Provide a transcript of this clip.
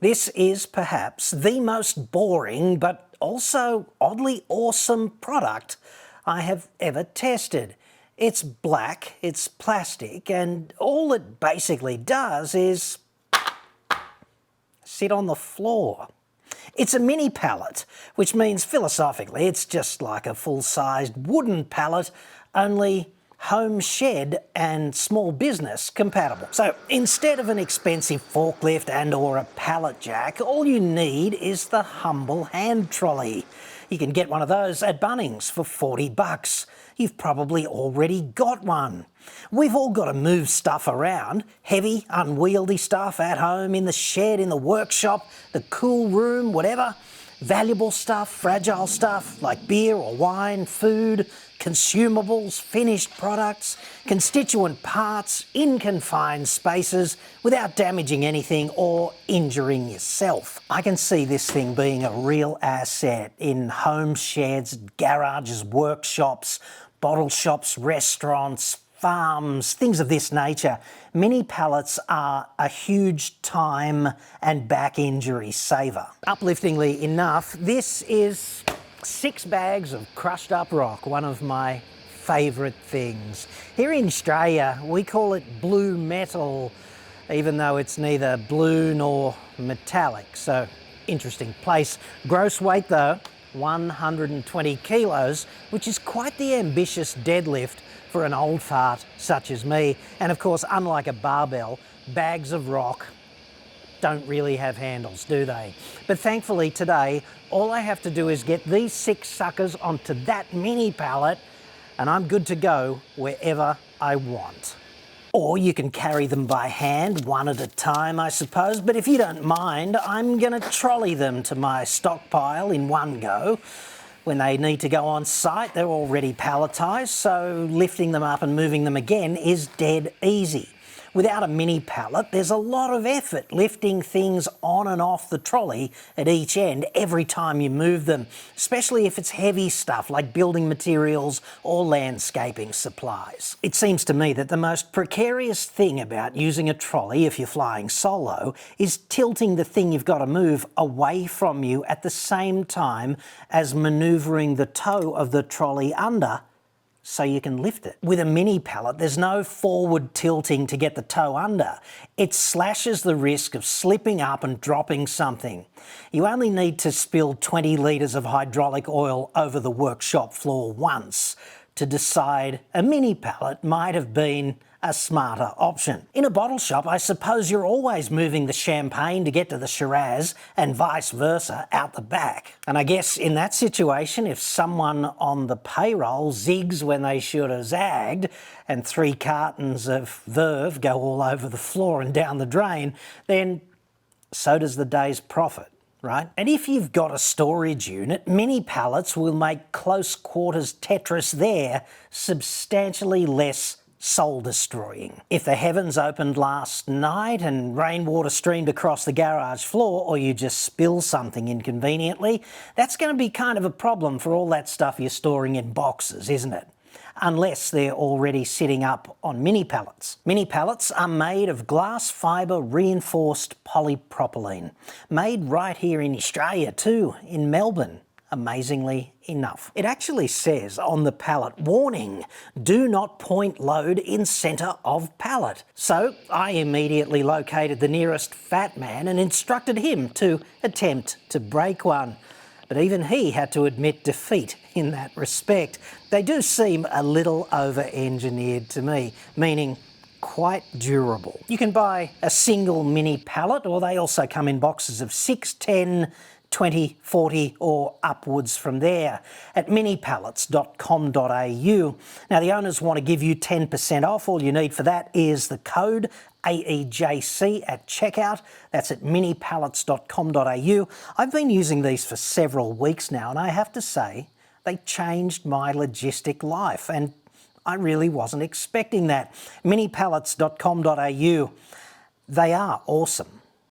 This is perhaps the most boring but also oddly awesome product I have ever tested. It's black, it's plastic, and all it basically does is sit on the floor. It's a mini pallet, which means philosophically it's just like a full-sized wooden pallet, only home shed and small business compatible. So instead of an expensive forklift and or a pallet jack, all you need is the humble hand trolley. You can get one of those at Bunnings for 40 bucks. You've probably already got one. We've all got to move stuff around, heavy, unwieldy stuff at home, in the shed, in the workshop, the cool room, whatever. Valuable stuff, fragile stuff like beer or wine, food, consumables, finished products, constituent parts in confined spaces without damaging anything or injuring yourself. I can see this thing being a real asset in home sheds, garages, workshops, bottle shops, restaurants, farms, things of this nature. Mini pallets are a huge time and back injury saver. Upliftingly enough, this is 6 bags of crushed up rock, one of my favourite things. Here in Australia, we call it blue metal, even though it's neither blue nor metallic. So, interesting place. Gross weight though, 120 kilos, which is quite the ambitious deadlift for an old fart such as me. And of course, unlike a barbell, bags of rock don't really have handles, do they? But thankfully today, all I have to do is get these 6 suckers onto that mini pallet and I'm good to go wherever I want. Or you can carry them by hand, one at a time, I suppose. But if you don't mind, I'm gonna trolley them to my stockpile in one go. When they need to go on site, they're already palletised, so lifting them up and moving them again is dead easy. Without a mini pallet, there's a lot of effort lifting things on and off the trolley at each end every time you move them, especially if it's heavy stuff like building materials or landscaping supplies. It seems to me that the most precarious thing about using a trolley if you're flying solo is tilting the thing you've got to move away from you at the same time as manoeuvring the toe of the trolley under so you can lift it. With a mini pallet, there's no forward tilting to get the toe under. It slashes the risk of slipping up and dropping something. You only need to spill 20 litres of hydraulic oil over the workshop floor once to decide a mini pallet might have been a smarter option. In a bottle shop, I suppose you're always moving the champagne to get to the Shiraz and vice versa out the back. And I guess in that situation, if someone on the payroll zigs when they should have zagged and 3 cartons of Verve go all over the floor and down the drain, then so does the day's profit, right? And if you've got a storage unit, mini pallets will make close quarters Tetris there substantially less soul-destroying. If the heavens opened last night and rainwater streamed across the garage floor, or you just spill something inconveniently, that's going to be kind of a problem for all that stuff you're storing in boxes, isn't it? Unless they're already sitting up on mini pallets. Mini pallets are made of glass fibre reinforced polypropylene, made right here in Australia too, in Melbourne. Amazingly enough. It actually says on the pallet, warning, do not point load in centre of pallet. So I immediately located the nearest fat man and instructed him to attempt to break one. But even he had to admit defeat in that respect. They do seem a little over-engineered to me, meaning quite durable. You can buy a single mini pallet, or they also come in boxes of 6, 10, 20, 40 or upwards from there at minipallets.com.au. Now the owners want to give you 10% off. All you need for that is the code AEJC at checkout. That's at minipallets.com.au. I've been using these for several weeks now and I have to say they changed my logistic life and I really wasn't expecting that. minipallets.com.au. They are awesome.